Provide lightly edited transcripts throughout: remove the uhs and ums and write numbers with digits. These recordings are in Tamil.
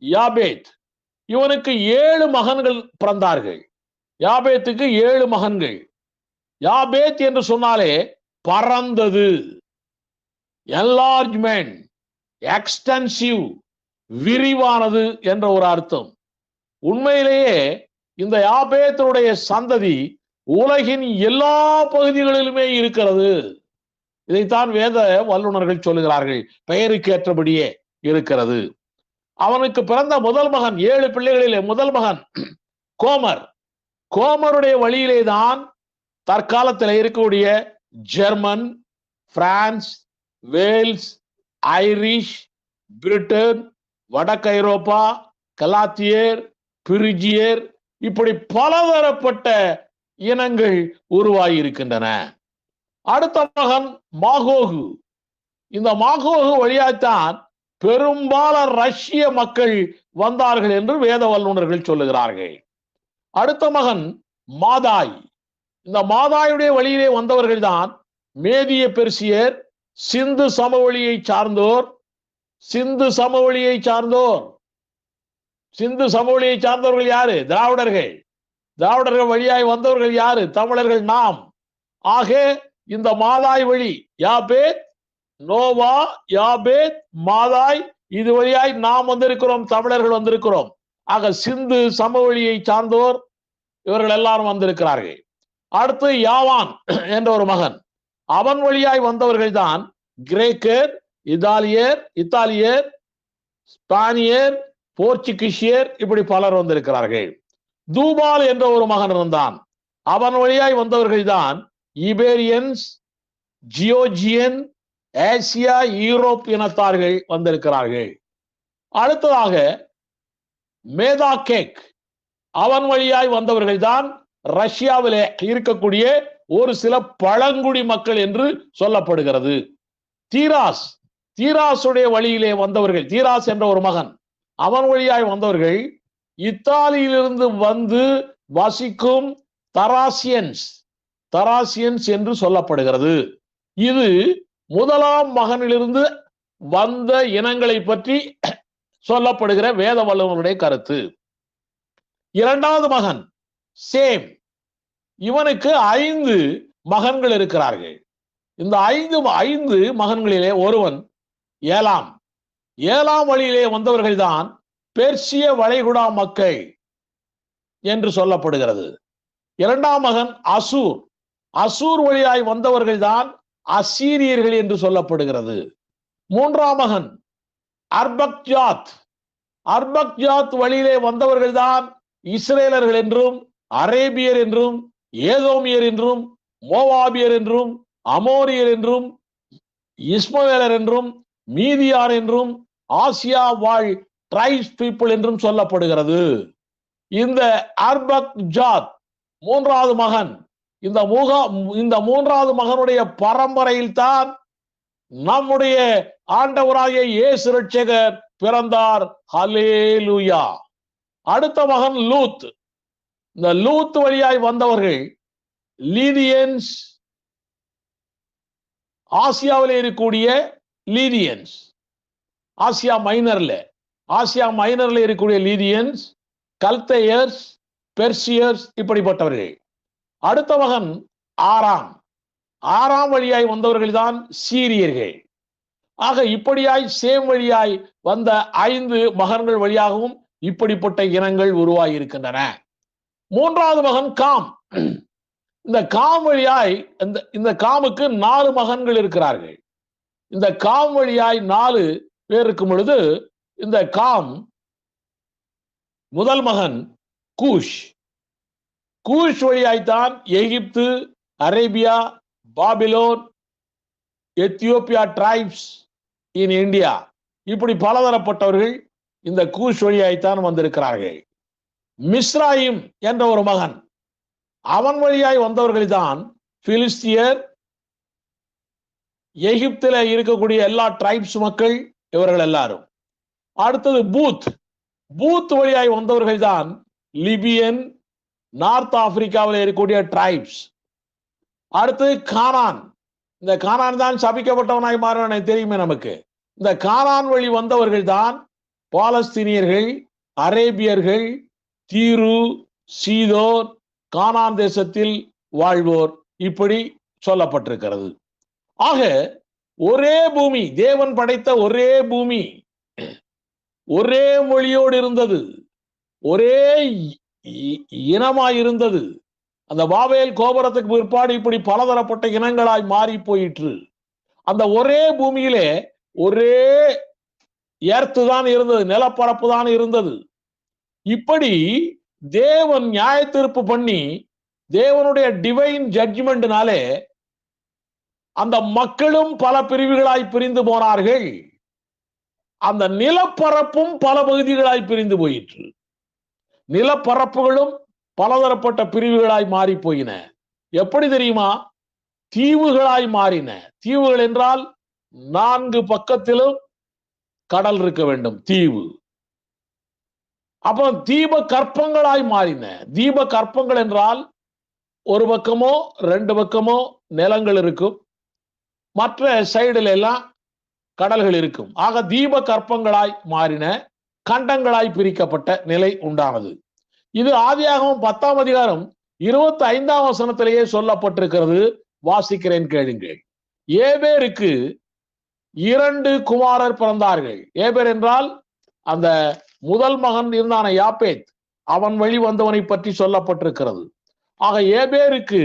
யாபேத். இவனுக்கு 7 மகன்கள் பிறந்தார்கள். யாபேத்துக்கு 7 மகன்கள். யாபேத் என்று சொன்னாலே பறந்தது, என்லார்ஜ்மெண்ட், எக்ஸ்டென்சிவ், விரிவானது என்ற ஒரு அர்த்தம். உண்மையிலேயே இந்த யாபேத்துடைய சந்ததி உலகின் எல்லா பகுதிகளிலுமே இருக்கிறது. இதைத்தான் வேத வல்லுநர்கள் சொல்லுகிறார்கள், பெயருக்கு ஏற்றபடியே இருக்கிறது. அவனுக்கு பிறந்த முதல் மகன், 7 பிள்ளைகளிலே முதல் மகன் கோமர். கோமருடைய வழியிலே தான் தற்காலத்தில் இருக்கக்கூடிய German, France, Wales, Irish, Britain, வடக்கு ஐரோப்பா, கலாத்தியர், பிரிஜியர், இப்படி பலதரப்பட்ட இனங்கள் உருவாகி இருக்கின்றன. அடுத்த மகன் மாகோகு. இந்த மாகோகு வழியாய்த்தான் பெரும்பாலான ரஷ்ய மக்கள் வந்தார்கள் என்று வேத வல்லுநர்கள் சொல்லுகிறார்கள். அடுத்த மகன் மாதாய். இந்த மாதாயுடைய வழியிலே வந்தவர்கள் தான் மேதிய பெர்சியர், சிந்து சமவெளியை சார்ந்தோர். சிந்து சமவெளியை சார்ந்தவர்கள் யாரு? திராவிடர்கள். திராவிடர்கள் வழியாய் வந்தவர்கள் யாரு? தமிழர்கள் நாம். ஆக இந்த மாதாய் வழி, யாபேத், நோவா, யாபேத், மாதாய், இது வழியாய் நாம் வந்திருக்கிறோம், தமிழர்கள் வந்திருக்கிறோம். ஆக சிந்து சமவெளியை சார்ந்தோர் இவர்கள் எல்லாரும் வந்திருக்கிறார்கள். அடுத்து யாவான் என்ற ஒரு மகன். அவன் வழியாய் வந்தவர்கள் தான் கிரேக்கர், இத்தாலியர், ஸ்பானியர், போர்ச்சுகீசியர், இப்படி பலர் வந்திருக்கிறார்கள். தூபால் என்ற ஒரு மகன் இருந்தான். அவன் வழியாய் வந்தவர்கள் தான் இபேரியன்ஸ், ஜியோஜியன், ஆசியா, யூரோப் இனத்தார்கள் வந்திருக்கிறார்கள். அடுத்ததாக மேதாகேக். அவன் வழியாய் வந்தவர்கள் தான் ரஷ்யாவிலே இருக்கக்கூடிய ஒரு சில பழங்குடி மக்கள் என்று சொல்லப்படுகிறது. தீராசுடைய வழியிலே வந்தவர்கள், தீராஸ் என்ற ஒரு மகன், அவன் வழியாய் வந்தவர்கள் இத்தாலியிலிருந்து வந்து வசிக்கும் தராசியன்ஸ் என்று சொல்லப்படுகிறது. இது முதலாம் மகனிலிருந்து வந்த இனங்களை பற்றி சொல்லப்படுகிற வேத வல்லுநருடைய கருத்து. இரண்டாவது மகன் சேம். இவனுக்கு 5 மகன்கள் இருக்கிறார்கள். இந்த 5 மகன்களிலே ஒருவன் ஏலாம். ஏலாம் வழியிலே வந்தவர்கள் தான் பெர்சிய வளைகுடா மக்கள் என்று சொல்லப்படுகிறது. இரண்டாம் மகன் அசூர் வழியாய் வந்தவர்கள் தான் அசீரியர்கள் என்று சொல்லப்படுகிறது. மூன்றாம் மகன் அர்பக்ஜாத் வழியிலே வந்தவர்கள் தான் இஸ்ரேலர்கள் என்றும், அரேபியர் என்றும், ஏதோமியர் என்றும், மோவாபியர் என்றும், அமோரியர் என்றும், இஸ்மவேலர் என்றும், மீதியார் என்றும், ஆசியா வாழ் டிரைப்ஸ் பீப்புள் என்றும் சொல்லப்படுகிறது. இந்த அர்பக்ஜாத் மூன்றாவது மகன். இந்த மூன்றாவது மகனுடைய பரம்பரையில் தான் நம்முடைய ஆண்டவராகிய இயேசு இரட்சகர் பிறந்தார். ஹல்லேலூயா. அடுத்த மகன் லூத். இந்த லூத் வழியாய் வந்தவர்கள் லீதியன்ஸ், ஆசியாவில் இருக்கக்கூடிய லீதியன்ஸ், ஆசியா மைனர்ல இருக்கக்கூடிய லீதியன்ஸ், கல்தையர்ஸ், பெர்சியர்ஸ், இப்படிப்பட்டவர்கள். அடுத்த மகன் ஆறாம் வழியாய் வந்தவர்கள் தான் சீரியர்கள். ஆக இப்படியாய் சேம் வழியாய் வந்த 5 மகன்கள் வழியாகவும் இப்படிப்பட்ட இனங்கள் உருவாகி இருக்கின்றன. மூன்றாவது மகன் காம். இந்த காம் வழியாய் இந்த காமுக்கு 4 மகன்கள் இருக்கிறார்கள். இந்த காம் வழியாய் 4 பேர் இருக்கும் பொழுது இந்த காம் முதல் மகன் கூஷ் வழியாய்த்தான் Egypt, Arabia, Babylon, Ethiopia tribes in India, இப்படி பலதரப்பட்டவர்கள் இந்த கூஷ் வழியாய்த்தான் வந்திருக்கிறார்கள். மிஸ்ராயிம் என்ற ஒரு மகன், அவன் வழியாய் வந்தவர்கள் தான் பிலிஸ்தியர், எகிப்தில இருக்கக்கூடிய எல்லா டிரைப்ஸ் மக்கள், இவர்கள் எல்லாரும். அடுத்தது பூத் வழியாய் வந்தவர்கள் தான் லிபியன், நார்த் ஆப்பிரிக்காவில் இருக்கக்கூடிய டிரைப்ஸ். அடுத்தது கானான். இந்த கானான் தான் சபிக்கப்பட்டவனாய் மாறினான், தெரியுமே நமக்கு. இந்த கானான் வழி வந்தவர்கள் தான் பாலஸ்தீனியர்கள், அரேபியர்கள், தீரு, சீதோன், கானான் தேசத்தில் வாழ்வோர், இப்படி சொல்லப்பட்டிருக்கிறது. ஆக ஒரே பூமி, தேவன் படைத்த ஒரே பூமி, ஒரே மொழியோடு இருந்தது, ஒரே இனமாயிருந்தது. அந்த பாபேல் கோபுரத்துக்கு பிற்பாடு இப்படி பலதரப்பட்ட இனங்களாய் மாறி போயிற்று. அந்த ஒரே பூமியிலே ஒரே எர்த்து தான் இருந்தது, நிலப்பரப்பு தான் இருந்தது. இப்படி தேவன் நியாய தீர்ப்பு பண்ணி, தேவனுடைய டிவைன் ஜட்ஜ்மெண்ட்னாலே அந்த மக்களும் பல பிரிவுகளாய் பிரிந்து போனார்கள். அந்த நிலப்பரப்பும் பல பகுதிகளாய் பிரிந்து போயிற்று. நிலப்பரப்புகளும் பலதரப்பட்ட பிரிவுகளாய் மாறி போயின. எப்படி தெரியுமா? தீவுகளாய் மாறின. தீவுகள் என்றால் 4 பக்கத்திலும் கடல் இருக்க வேண்டும், தீவு. அப்புறம் தீப கற்பங்களாய் மாறின. தீப கற்பங்கள் என்றால் ஒரு பக்கமோ 2 பக்கமோ நிலங்கள் இருக்கும், மற்ற சைடுல எல்லாம் கடல்கள் இருக்கும். ஆக தீப கற்பங்களாய் மாறின, கண்டங்களாய் பிரிக்கப்பட்ட நிலை உண்டானது. இது ஆதியாகமம் 10ஆம் அதிகாரம் 25ஆம் வசனத்திலேயே சொல்லப்பட்டிருக்கிறது. வாசிக்கிறேன், கேளுங்கள். ஏபேருக்கு 2 குமாரர் பிறந்தார்கள். ஏபேர் என்றால் அந்த முதல் மகன் இருந்தான யாப்பேத், அவன் வழி வந்தவனை பற்றி சொல்லப்பட்டிருக்கிறது. ஆக ஏபேருக்கு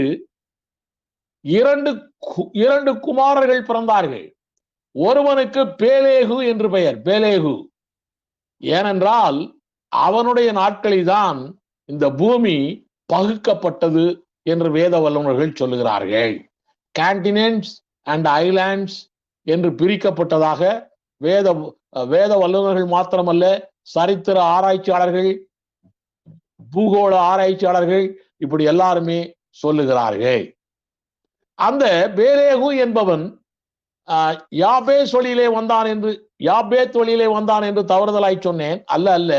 2 குமாரர்கள் பிறந்தார்கள். ஒருவனுக்கு பேலேகு என்று பெயர். பேலேகு ஏனென்றால் அவனுடைய நாட்களில்தான் இந்த பூமி பகுக்கப்பட்டது என்று வேத வல்லுநர்கள் சொல்லுகிறார்கள். கான்டினென்ட்ஸ் அண்ட் ஐலாண்ட்ஸ் என்று பிரிக்கப்பட்டதாக வேத வல்லுநர்கள் மாத்திரமல்ல, சரித்திர ஆராய்ச்சியாளர்கள், பூகோள ஆராய்ச்சியாளர்கள், இப்படி எல்லாருமே சொல்லுகிறார்கள். அந்த பேலேகு என்பவன் யாபேத் வழியிலே வந்தான் என்று தவறுதலாய் சொன்னேன். அல்ல,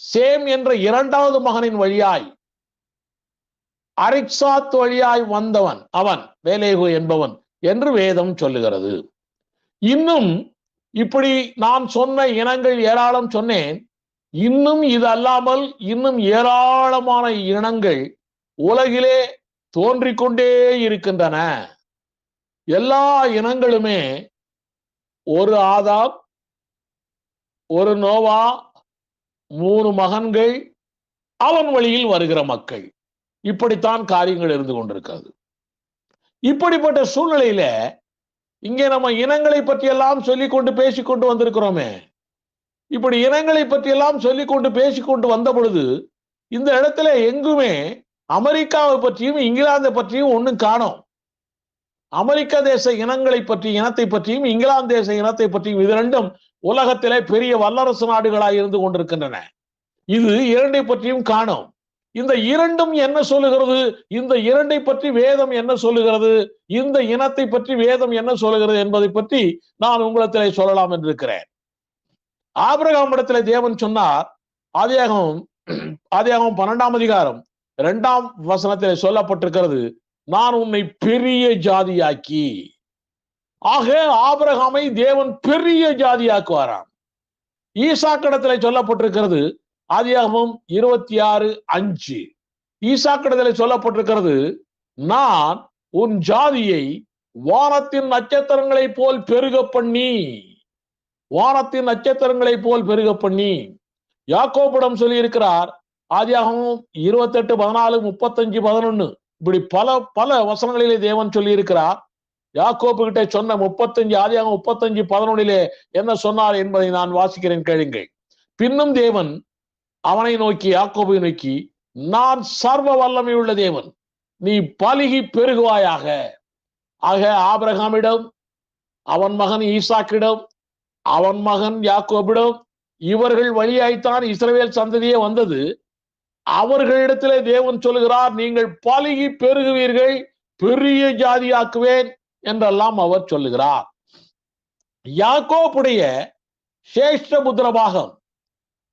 சேம் என்ற 2வது மகனின் வழியாய், அரிக்சாத் வழியாய் வந்தவன் அவன் பேலேகு என்பவன் என்று வேதம் சொல்லுகிறது. இன்னும் இப்படி நான் சொன்ன இனங்கள் ஏராளம் சொன்னேன். இன்னும் இது அல்லாமல் இன்னும் ஏராளமான இனங்கள் உலகிலே தோன்றிக்கொண்டே இருக்கின்றன. எல்லா இனங்களுமே ஒரு ஆதாம், ஒரு நோவா, 3 மகன்கள், அவன் வழியில் வருகிற மக்கள், இப்படித்தான் காரியங்கள் இருந்து கொண்டிருக்கிறது. இப்படிப்பட்ட சூழ்நிலையில இங்கே நம்ம இனங்களை பற்றி எல்லாம் சொல்லிக்கொண்டு பேசிக்கொண்டு வந்திருக்கிறோமே. இப்படி இனங்களை பற்றி எல்லாம் சொல்லிக்கொண்டு பேசிக்கொண்டு வந்த பொழுது இந்த இடத்துல எங்குமே அமெரிக்காவை பற்றியும் இங்கிலாந்தை பற்றியும் ஒன்றும் காணோம். அமெரிக்க தேச இனங்களை பற்றி, இனத்தை பற்றியும் இங்கிலாந்து தேச இனத்தை பற்றியும், இது 2ம் உலகத்திலே பெரிய வல்லரசு நாடுகளாய் இருந்து கொண்டிருக்கின்றன. இது 2ஐ பற்றியும் காணோம். இந்த 2ம் என்ன சொல்லுகிறது? இந்த 2ஐ பற்றி வேதம் என்ன சொல்லுகிறது? இந்த இனத்தை பற்றி வேதம் என்ன சொல்லுகிறது என்பதை பற்றி நான் உங்களிடத்திலே சொல்லலாம் என்று இருக்கிறேன். ஆபிரகாம் இடத்திலே தேவன் சொன்னார், ஆதியாகமம் 12ஆம் அதிகாரம் 2ஆம் வசனத்திலே சொல்லப்பட்டிருக்கிறது, நான் உன்னை பெரிய ஜாதியாக்கி. ஆக ஆபிரகாமை தேவன் பெரிய ஜாதியாக்குவாராம். ஈசாக்கிடத்திலே சொல்லப்பட்டிருக்கிறது, ஆதியாகமம் 26:5. ஈசாக்கிடத்திலே சொல்லப்பட்டிருக்கிறது, நான் உன் ஜாதியை வானத்தின் நட்சத்திரங்களை போல் பெருக பண்ணி. வானத்தின் நட்சத்திரங்களை போல் பெருக பண்ணி. யாக்கோபிடம் சொல்லி இருக்கிறார், ஆதியாகமம் 28, 14, 35, 11, இப்படி பல வசனங்களிலே தேவன் சொல்லி இருக்கிறார். யாக்கோபு கிட்ட சொன்ன 35, ஆதியாகமம் 35, 11 என்ன சொன்னார் என்பதை நான் வாசிக்கிறேன், கேளுங்கள். பின்னும் தேவன் அவனை நோக்கி, யாக்கோபை நோக்கி, நான் சர்வ வல்லமை உள்ள தேவன், நீ பலுகி பெருகுவாயாக. ஆக ஆபிரகாமிடம், அவன் மகன் ஈசாக்கிடம், அவன் மகன் யாக்கோபிடம், இவர்கள் வழியாய்த்தான் இஸ்ரவேல் சந்ததியே வந்தது. அவர்களிடத்திலே தேவன் சொல்லுகிறார், நீங்கள் பலுகி பெருகுவீர்கள், பெரிய ஜாதியாக்குவேன் என்றெல்லாம் அவர் சொல்லுகிறார். யாக்கோபுடைய சேஷ்டபுத்திர பாகம்,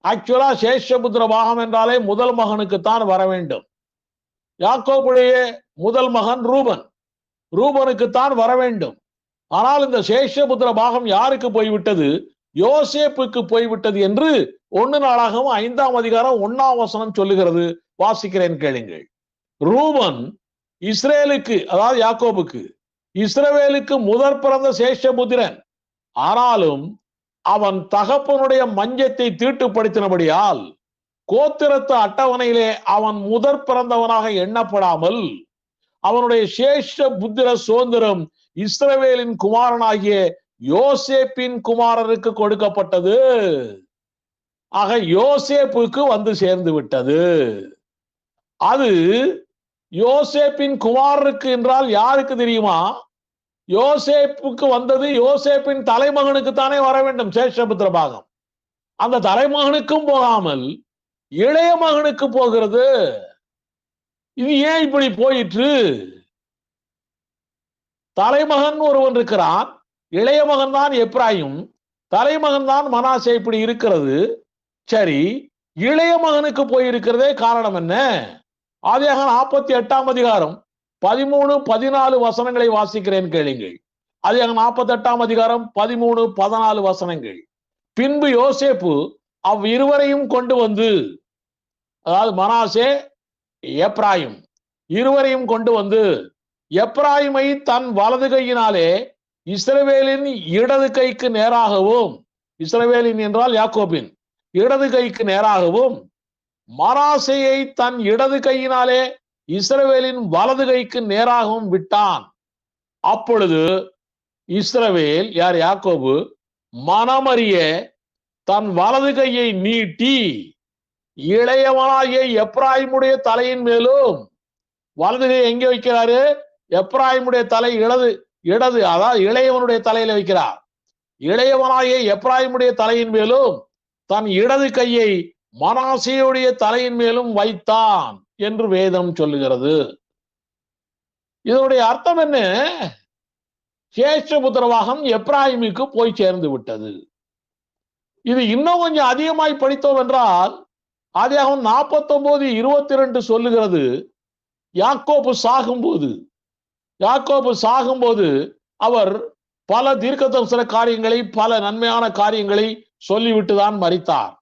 ஆக்சுவலா சேஷ்டபுத்திர பாகம் என்றாலே முதல் மகனுக்குத்தான் வர வேண்டும். யாக்கோபுடைய முதல் மகன் ரூபனுக்குத்தான் வர வேண்டும். ஆனால் இந்த சேஷ்டபுத்திர பாகம் யாருக்கு போய்விட்டது? யோசேப்புக்கு போய்விட்டது என்று 1 நாளாகவும் 5ஆம் அதிகாரம் 1ஆம் வசனம் சொல்லுகிறது. வாசிக்கிறேன் கேளுங்கள். ரூபன் இஸ்ரேலுக்கு, அதாவது யாக்கோபுக்கு, இஸ்ரவேலுக்கு முதற் பிறந்த சேஷபுத்திரன். ஆனாலும் அவன் தகப்பனுடைய மஞ்சத்தை தீட்டுப்படுத்தினபடியால் கோத்திரத்து அட்டவணையிலே அவன் முதற் பிறந்தவனாக எண்ணப்படாமல் அவனுடைய சேஷ புத்திர சுதந்திரம் இஸ்ரவேலின் குமாரனாகிய யோசேப்பின் குமாரருக்கு கொடுக்கப்பட்டது. ஆக யோசேப்புக்கு வந்து சேர்ந்து விட்டது. அது யோசேப்பின் குமாரருக்கு என்றால் யாருக்கு தெரியுமா? யோசேப்புக்கு வந்தது யோசேப்பின் தலைமகனுக்கு தானே வர வேண்டும் சேஷபுத்திர பாகம். அந்த தலைமகனுக்கும் போகாமல் இளைய மகனுக்கு போகிறது. இது ஏன் இப்படி போயிற்று? தலைமகன் ஒருவன் இருக்கிறான், இளைய மகன் தான் எப்ராயிம், தலைமகன் தான் மனாசே. இப்படி இருக்கிறது. சரி, இளைய மகனுக்கு போயிருக்கிறதே காரணம் என்ன? ஆதியாகமம் 48ஆம் அதிகாரம் 13, 14 வசனங்களை வாசிக்கிறேன் கேளுங்கள். ஆதியாகமம் 48ஆம் அதிகாரம் 13, 14 வசனங்கள். பின்பு யோசேப்பு அவ்விருவரையும் கொண்டு வந்து, அதாவது மனாசே, எப்ராயிம் இருவரையும் கொண்டு வந்து எப்ராயிமை தன் வலது கையினாலே இஸ்ரவேலின் இடது கைக்கு நேராகவும், இஸ்ரவேலின் என்றால் யாக்கோபின் இடது கைக்கு நேராகவும், மனாசேயை தன் இடது கையினாலே இஸ்ரவேலின் வலது கைக்கு நேராகவும் விட்டான். அப்பொழுது இஸ்ரவேல், யார்? யாக்கோபு, மனமறிய தன் வலது கையை நீட்டி இளையவனாகிய எப்ராயிமுடைய தலையின் மேலும், வலது கை எங்கே வைக்கிறாரு? எப்ராயிமுடைய தலை இடது, அதாவது இளையவனுடைய தலையில வைக்கிறார். இளையவனாகிய எப்ராயிமுடைய தலையின் மேலும் தன் இடது கையை மனாசேயுடைய தலையின் மேலும் வைத்தான் என்று வேதம் சொல்லுகிறது. இதனுடைய அர்த்தம் என்ன? சேஷபுத்திரவாகம் எப்ராயிமுக்கு போய் சேர்ந்து விட்டது. இது இன்னும் கொஞ்சம் அதிகமாய் படித்தோம் என்றால் ஆதியாகமம் 49:22 சொல்லுகிறது. யாக்கோபு சாகும்போது அவர் பல தீர்க்கதரிசன காரியங்களை, பல நன்மையான காரியங்களை சொல்லிவிட்டு தான் மரித்தார்.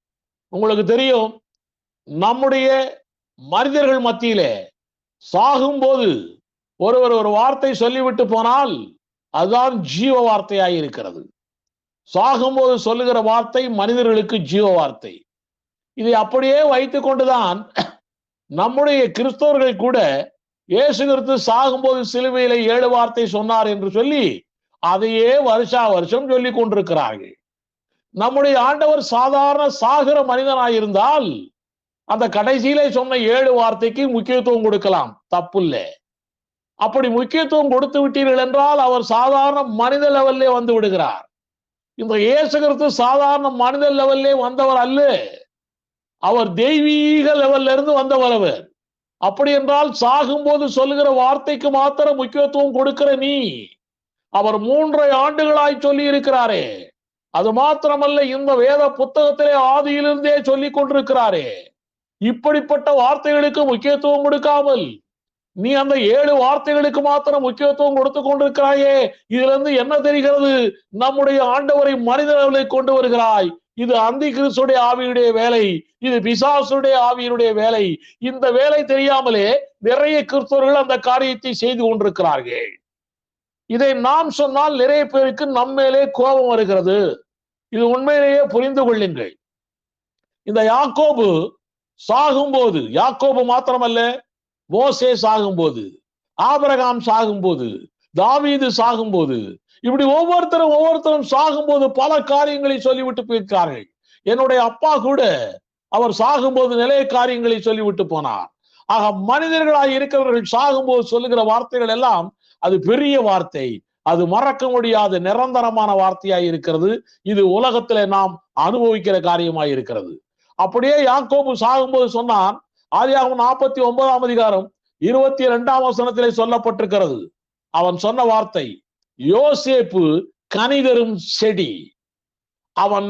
உங்களுக்கு தெரியும், நம்முடைய மனிதர்கள் மத்தியிலே சாகும்போது ஒருவர் ஒரு வார்த்தை சொல்லிவிட்டு போனால் அதுதான் ஜீவ வார்த்தையாய் இருக்கிறது. சாகும்போது சொல்லுகிற வார்த்தை மனிதர்களுக்கு ஜீவ வார்த்தை. இதை அப்படியே வைத்துக் கொண்டுதான் நம்முடைய கிறிஸ்தவர்கள் கூட இயேசு கிறிஸ்து சாகும்போது சிலுவையில 7 வார்த்தை சொன்னார் என்று சொல்லி அதையே வருஷா வருஷம் சொல்லிக் கொண்டிருக்கிறார்கள். நம்முடைய ஆண்டவர் சாதாரண சாகிற மனிதனாயிருந்தால் அந்த கடைசியிலே சொன்ன 7 வார்த்தைக்கு முக்கியத்துவம் கொடுக்கலாம், தப்பில்லை. அப்படி முக்கியத்துவம் கொடுத்து விட்டீர்கள் என்றால் அவர் சாதாரண மனித லெவல்லே வந்து விடுகிறார். இந்த இயேசு கிறிஸ்து சாதாரண மனித லெவல்லே வந்தவர் அல்ல, அவர் தெய்வீக லெவல்ல இருந்து வந்தவர் அவர். அப்படி என்றால் சாகும்போது சொல்லுகிற வார்த்தைக்கு மாத்திரம் முக்கியத்துவம் கொடுக்கிற நீ, அவர் 3 ஆண்டுகளாய் சொல்லி இருக்கிறாரே, அது மாத்திரமல்ல, இந்த வேத புத்தகத்திலே ஆதியிலிருந்தே சொல்லிக் கொண்டிருக்கிறாரே, இப்படிப்பட்ட வார்த்தைகளுக்கு முக்கியத்துவம் கொடுக்காமல் நீ அந்த 7 வார்த்தைகளுக்கு மாத்திரம் முக்கியத்துவம் கொடுத்து கொண்டிருக்கிறாயே, இதுல இருந்து என்ன தெரிகிறது? நம்முடைய ஆண்டவரை மனித அளவிலே கொண்டு வருகிறாய். இது அந்தி கிறிஸ்துடைய ஆவியுடைய வேலை, இது பிசாசுடைய ஆவியினுடைய வேலை. இந்த வேலை தெரியாமலே நிறைய கிறிஸ்தவர்கள் அந்த காரியத்தை செய்து கொண்டிருக்கிறார்கள். இதை நாம் சொன்னால் நிறைய பேருக்கு நம்மேலே கோபம் வருகிறது. இது உண்மையிலேயே புரிந்து கொள்ளுங்கள். இந்த யாக்கோபு சாகும்போது, யாக்கோபு மாத்திரமல்ல, மோசே சாகும்போது, ஆபிரகாம் சாகும்போது, தாவீது சாகும்போது, இப்படி ஒவ்வொருத்தரும் சாகும்போது பல காரியங்களை சொல்லிவிட்டு போயிருக்கிறார்கள். என்னுடைய அப்பா கூட அவர் சாகும்போது நிறைய காரியங்களை சொல்லிவிட்டு போனார். ஆக மனிதர்களாய் இருக்கிறவர்கள் சாகும்போது சொல்லுகிற வார்த்தைகள் எல்லாம் அது பெரிய வார்த்தை, அது மறக்க முடியாத நிரந்தரமான வார்த்தையாய் இருக்கிறது. இது உலகத்திலே நாம் அனுபவிக்கிற காரியமாய் இருக்கிறது. அப்படியே யாக்கோபு சாகும்போது சொன்னான். ஆதியாகமம் 49ஆம் அதிகாரம் 22ஆம் வசனத்திலே சொல்லப்பட்டிருக்கிறது. அவன் சொன்ன வார்த்தை, யோசேப்பு கனி தரும் செடி, அவன்